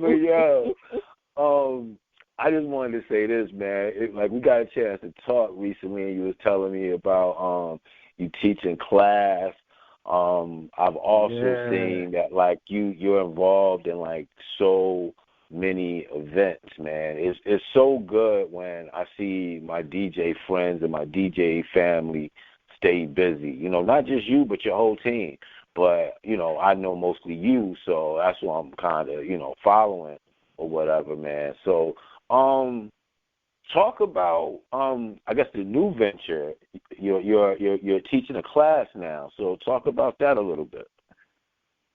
yo, I just wanted to say this, man. Like, we got a chance to talk recently, and you was telling me about you teaching class. I've also seen that, like, you're involved in, like, so many events, man. It's so good when I see my DJ friends and my DJ family stay busy. You know, not just you, but your whole team. But, you know, I know mostly you, so that's what I'm kind of, you know, following or whatever, man. So, talk about, I guess, the new venture. You're teaching a class now, so talk about that a little bit.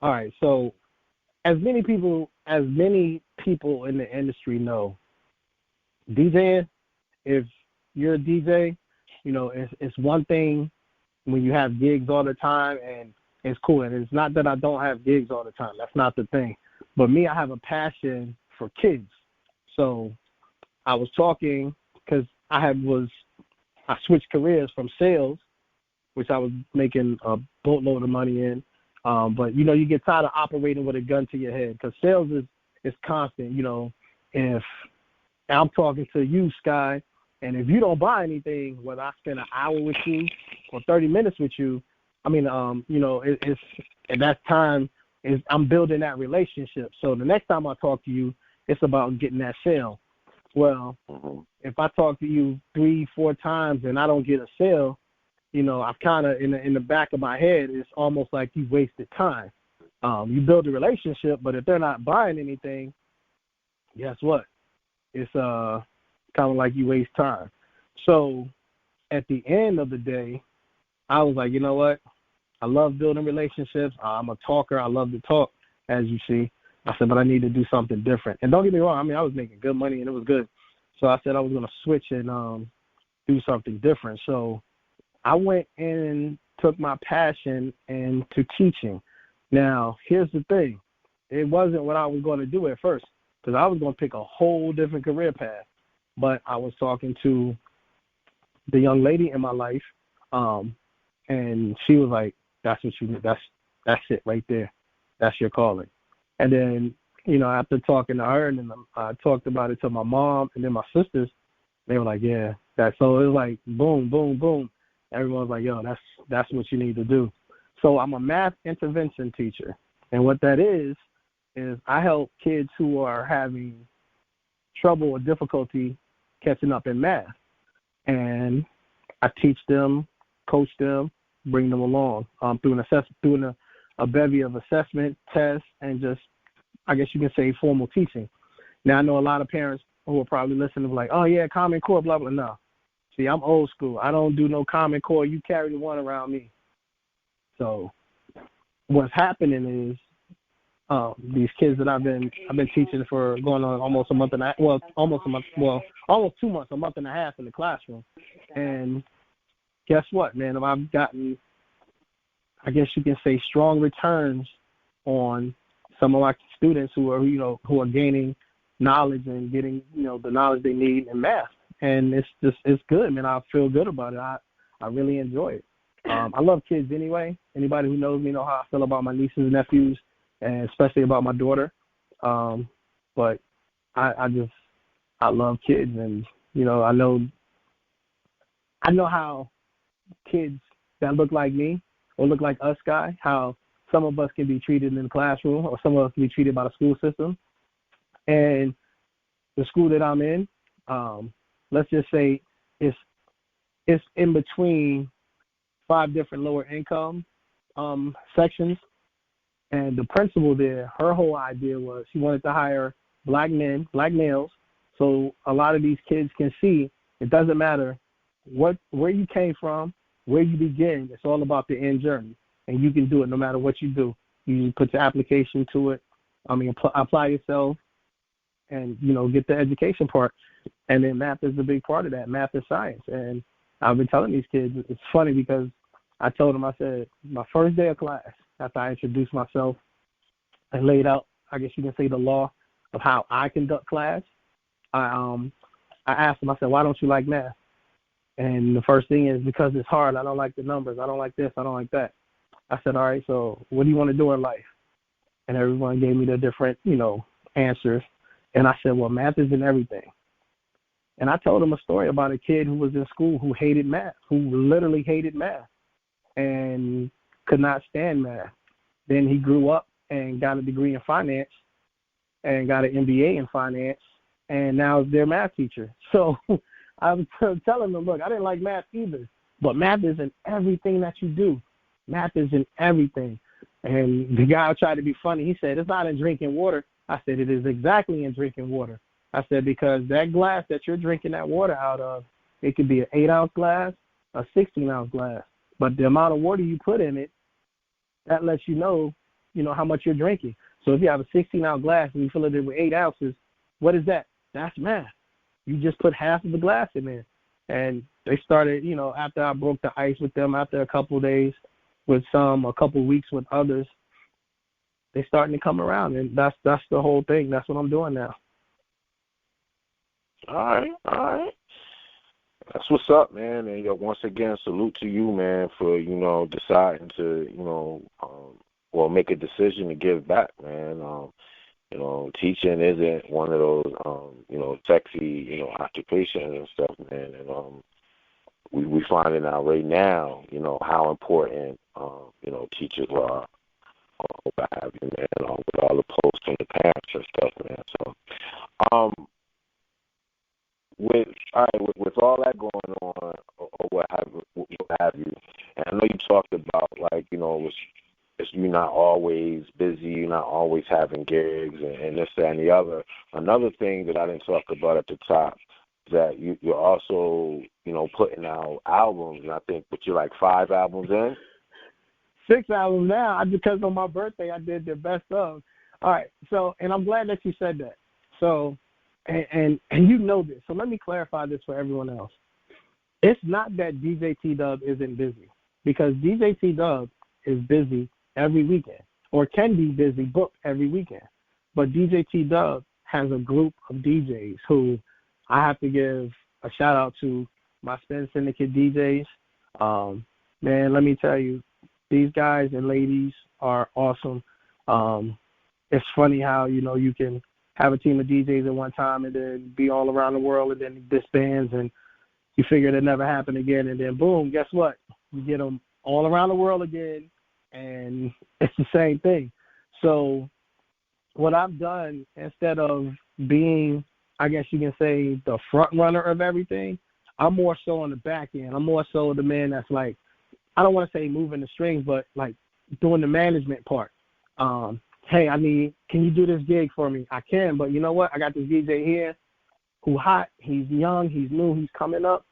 All right. So, as many people in the industry know, DJing, if you're a DJ, you know, it's one thing when you have gigs all the time, and it's cool. And it's not that I don't have gigs all the time. That's not the thing. But me, I have a passion for kids. So I was talking because I switched careers from sales, which I was making a boatload of money in. But, you know, you get tired of operating with a gun to your head because sales is constant. You know, if I'm talking to you, Sky, and if you don't buy anything, whether I spend an hour with you or 30 minutes with you, I mean, you know, it's at that time I'm building that relationship. So the next time I talk to you, it's about getting that sale. Well, if I talk to you 3-4 times and I don't get a sale, you know, I've kind of in the back of my head, it's almost like you wasted time. You build a relationship, but if they're not buying anything, guess what? It's kind of like you waste time. So at the end of the day, I was like, you know what? I love building relationships. I'm a talker. I love to talk, as you see. I said, but I need to do something different. And don't get me wrong. I mean, I was making good money, and it was good. So I said I was going to switch and do something different. So I went and took my passion into teaching. Now, here's the thing. It wasn't what I was going to do at first because I was going to pick a whole different career path. But I was talking to the young lady in my life, and she was like, that's what you need. That's it right there. That's your calling. And then, you know, after talking to her, and then I talked about it to my mom and then my sisters, they were like, yeah, so it was like boom, boom, boom. Everyone's like, yo, that's what you need to do. So I'm a math intervention teacher. And what that is I help kids who are having trouble or difficulty catching up in math. And I teach them, coach them, bring them along through a bevy of assessment, tests, and just, I guess you can say, formal teaching. Now, I know a lot of parents who are probably listening like, oh, yeah, Common Core, blah, blah. No. See, I'm old school. I don't do no Common Core. You carry the one around me. So what's happening is these kids that I've been teaching for going on almost 2 months, a month and a half in the classroom. And guess what, man? I've gotten, I guess you can say, strong returns on some of my students who are gaining knowledge and getting, you know, the knowledge they need in math. And it's good, man. I feel good about it. I really enjoy it. I love kids anyway. Anybody who knows me know how I feel about my nieces and nephews, and especially about my daughter. But I love kids, and, you know, I know how kids that look like me or look like us, Guy, how some of us can be treated in the classroom or some of us can be treated by the school system. And the school that I'm in, let's just say it's in between 5 different lower income sections. And the principal there, her whole idea was she wanted to hire black males, so a lot of these kids can see it doesn't matter where you came from, where you begin. It's all about the end journey, and you can do it no matter what you do. You put your application to it. Apply yourself, and, you know, get the education part. And then math is a big part of that. Math is science. And I've been telling these kids, it's funny because I told them, I said, my first day of class, after I introduced myself and laid out, I guess you can say, the law of how I conduct class, I asked them, I said, why don't you like math? And the first thing is because it's hard. I don't like the numbers. I don't like this. I don't like that. I said, all right, so what do you want to do in life? And everyone gave me the different, you know, answers. And I said, well, math isn't everything. And I told him a story about a kid who was in school who hated math, who literally hated math and could not stand math. Then he grew up and got a degree in finance and got an MBA in finance, and now is their math teacher. So I was telling them, look, I didn't like math either, but math isn't everything that you do. Math isn't everything. And the guy tried to be funny. He said, it's not in drinking water. I said, it is exactly in drinking water. I said, because that glass that you're drinking that water out of, it could be an 8-ounce glass, a 16-ounce glass. But the amount of water you put in it, that lets you know how much you're drinking. So if you have a 16-ounce glass and you fill it with 8 ounces, what is that? That's math. You just put half of the glass in there. And they started, after I broke the ice with them, after a couple of days with some, a couple of weeks with others, they starting to come around. And that's the whole thing. That's what I'm doing now. All right. That's what's up, man. And once again, salute to you, man, for deciding to make a decision to give back, man. Teaching isn't one of those sexy occupations and stuff, man. And we finding out right now, how important teachers are. What have you, man? With all the posts from the parents and stuff, man. So, with all that going on, or what have you, and I know you talked about you're not always busy, you're not always having gigs, and this, that, and the other. Another thing that I didn't talk about at the top is that you're also putting out albums, and I think you're like 5 albums in. 6 albums now, because on my birthday I did the best of. All right, so, and I'm glad that you said that. So, and you know this, so let me clarify this for everyone else. It's not that DJ T-Dub isn't busy, because DJ T-Dub is busy every weekend, or can be busy, booked every weekend. But DJ T-Dub has a group of DJs who I have to give a shout-out to, my Spin Syndicate DJs. Man, let me tell you, these guys and ladies are awesome. It's funny how, you can have a team of DJs at one time and then be all around the world and then disbands and you figure it'll never happen again. And then, boom, guess what? You get them all around the world again, and it's the same thing. So what I've done, instead of being, I guess you can say, the front runner of everything, I'm more so on the back end. I'm more so the man that's like, I don't want to say moving the strings, but like doing the management part. Hey, can you do this gig for me? I can, but you know what? I got this DJ here who hot. He's young. He's new. He's coming up,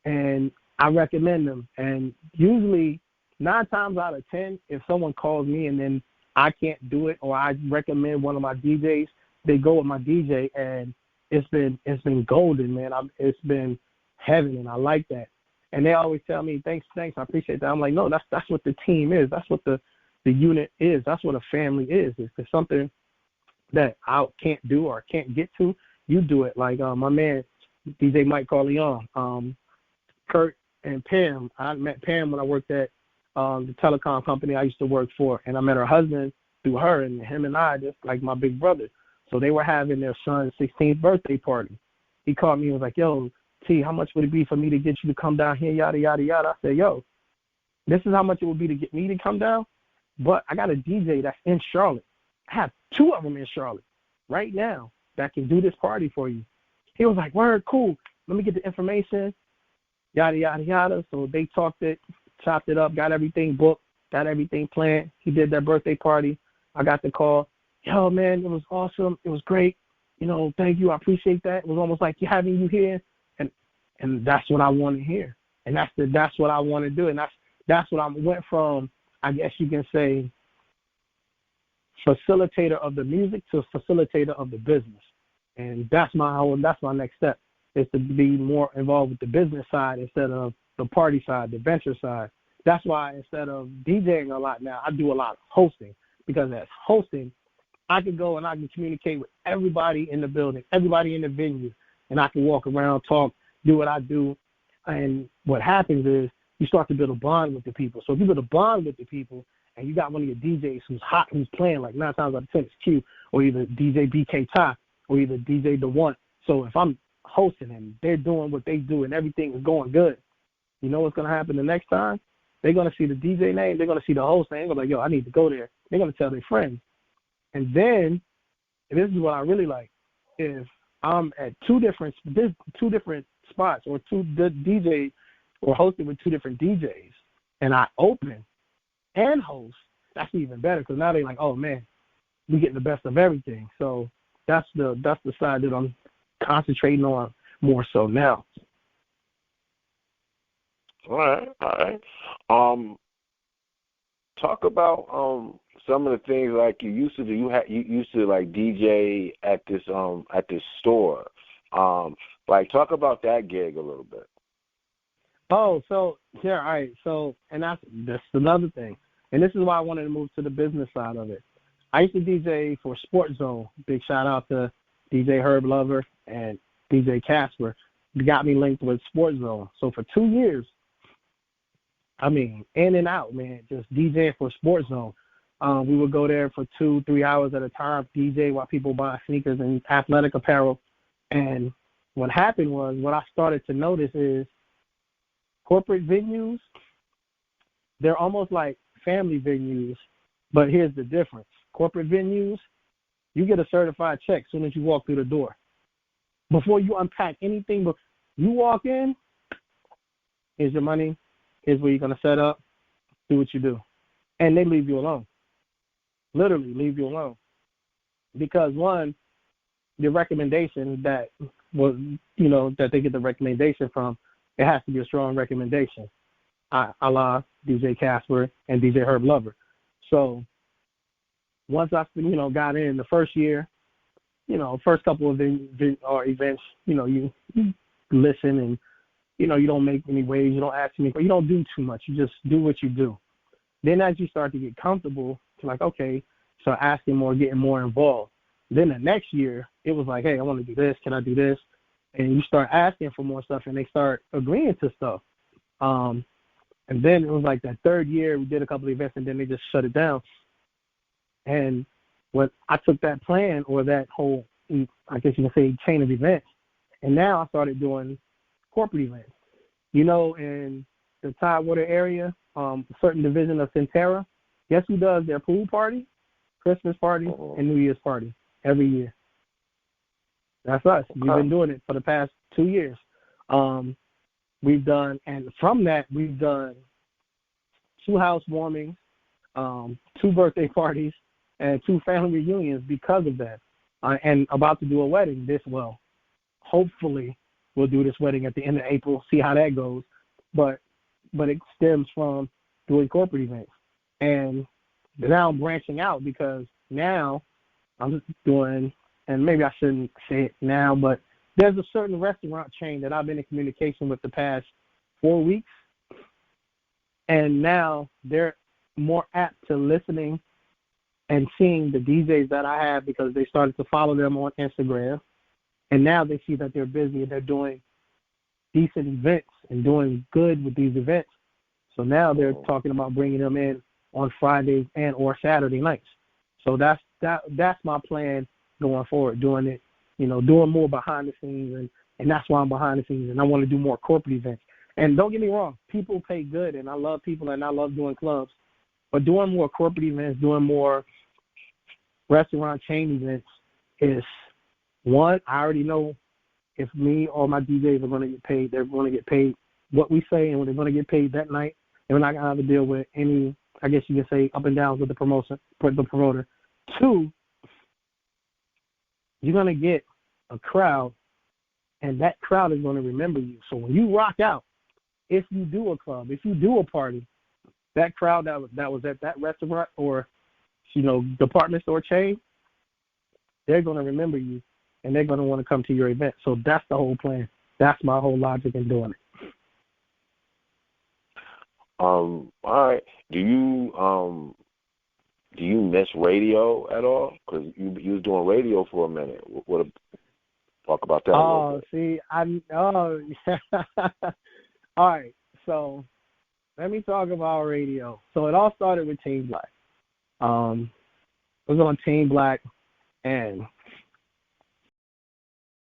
and I recommend him. And usually 9 times out of 10, if someone calls me and then I can't do it, or I recommend one of my DJs, they go with my DJ, and it's been golden, man. It's been heaven, and I like that. And they always tell me, thanks, I appreciate that. I'm like, no, that's what the team is. That's what the unit is. That's what a family is. If there's something that I can't do or can't get to, you do it. Like my man, DJ Mike Corleone, Kurt and Pam. I met Pam when I worked at the telecom company I used to work for, and I met her husband through her, and him and I just like my big brother. So they were having their son's 16th birthday party. He called me and was like, yo, T, how much would it be for me to get you to come down here, yada, yada, yada. I said, yo, this is how much it would be to get me to come down, but I got a DJ that's in Charlotte. I have 2 of them in Charlotte right now that can do this party for you. He was like, word, cool. Let me get the information, yada, yada, yada. So they chopped it up, got everything booked, got everything planned. He did that birthday party. I got the call. Yo, man, it was awesome. It was great. Thank you. I appreciate that. It was almost like having you here. And that's what I want to hear. And that's what I want to do. And that's what I went from, I guess you can say, facilitator of the music to facilitator of the business. And that's my next step, is to be more involved with the business side instead of the party side, the venture side. That's why instead of DJing a lot now, I do a lot of hosting, because as hosting, I can go and I can communicate with everybody in the building, everybody in the venue, and I can walk around, talk, do what I do. And what happens is you start to build a bond with the people. So if you build a bond with the people and you got one of your DJs who's hot, who's playing like 9 times out of 10 it's Q, or either DJ BK Ty, or either DJ DeWant. So if I'm hosting and they're doing what they do and everything is going good, you know what's going to happen the next time? They're going to see the DJ name. They're going to see the host name. They're going to be like, yo, I need to go there. They're going to tell their friends. And then, and this is what I really like, if I'm at two different spots or two DJs or hosting with two different DJs, and I open and host, that's even better because now they're like, oh, man, we getting the best of everything. So that's the side that I'm concentrating on more so now. All right. Talk about some of the things like you used to do. You used to like DJ at this store. Like talk about that gig a little bit. Oh, so yeah, all right. So and that's another thing. And this is why I wanted to move to the business side of it. I used to DJ for Sports Zone. Big shout out to DJ Herb Lover and DJ Casper. They got me linked with Sports Zone. So for 2 years, I mean, in and out, man, just DJing for Sports Zone. We would go there for 2-3 hours at a time, DJ while people buy sneakers and athletic apparel. And what happened was, what I started to notice is corporate venues, they're almost like family venues, but here's the difference. Corporate venues, you get a certified check as soon as you walk through the door. Before you unpack anything, but you walk in, here's your money, here's where you're going to set up, do what you do. And they leave you alone. Literally leave you alone. Because one, the recommendation that was, that they get the recommendation from, it has to be a strong recommendation, a la DJ Casper and DJ Herb Lover. So once I, got in the first year, first couple of events, you listen and, you don't make any waves, you don't ask me, you don't do too much. You just do what you do. Then as you start to get comfortable, it's like, okay, so asking more, getting more involved. Then the next year, it was like, hey, I want to do this. Can I do this? And you start asking for more stuff, and they start agreeing to stuff. And then it was like that third year, we did a couple of events, and then they just shut it down. And when I took that plan or that whole, I guess you can say, chain of events, and now I started doing corporate events. In the Tidewater area, a certain division of Centerra, guess who does their pool party, Christmas party, and New Year's party every year? That's us. Okay. We've been doing it for the past 2 years. We've done, and from that, we've done 2 housewarmings, 2 birthday parties, and 2 family reunions because of that. And about to do a wedding hopefully we'll do this wedding at the end of April, see how that goes. But it stems from doing corporate events. And now I'm branching out because now I'm doing, and maybe I shouldn't say it now, but there's a certain restaurant chain that I've been in communication with the past 4 weeks. And now they're more apt to listening and seeing the DJs that I have because they started to follow them on Instagram. And now they see that they're busy and they're doing decent events and doing good with these events. So now they're talking about bringing them in on Fridays and or Saturday nights. So that's my plan going forward, doing it, doing more behind the scenes. And that's why I'm behind the scenes. And I want to do more corporate events. And don't get me wrong, people pay good, and I love people, and I love doing clubs. But doing more corporate events, doing more restaurant chain events is, one, I already know if me or my DJs are going to get paid, they're going to get paid what we say, and when they're going to get paid that night, and we're not going to have to deal with any, I guess you can say, up and downs with the promoter. 2, you're going to get a crowd, and that crowd is going to remember you. So when you rock out, if you do a club, if you do a party, that crowd that was at that restaurant or, department store chain, they're going to remember you, and they're going to want to come to your event. So that's the whole plan. That's my whole logic in doing it. All right. Do you miss radio at all? Because you was doing radio for a minute. Talk about that a little bit. All right. So let me talk about radio. So it all started with Team Black. It was on Team Black, and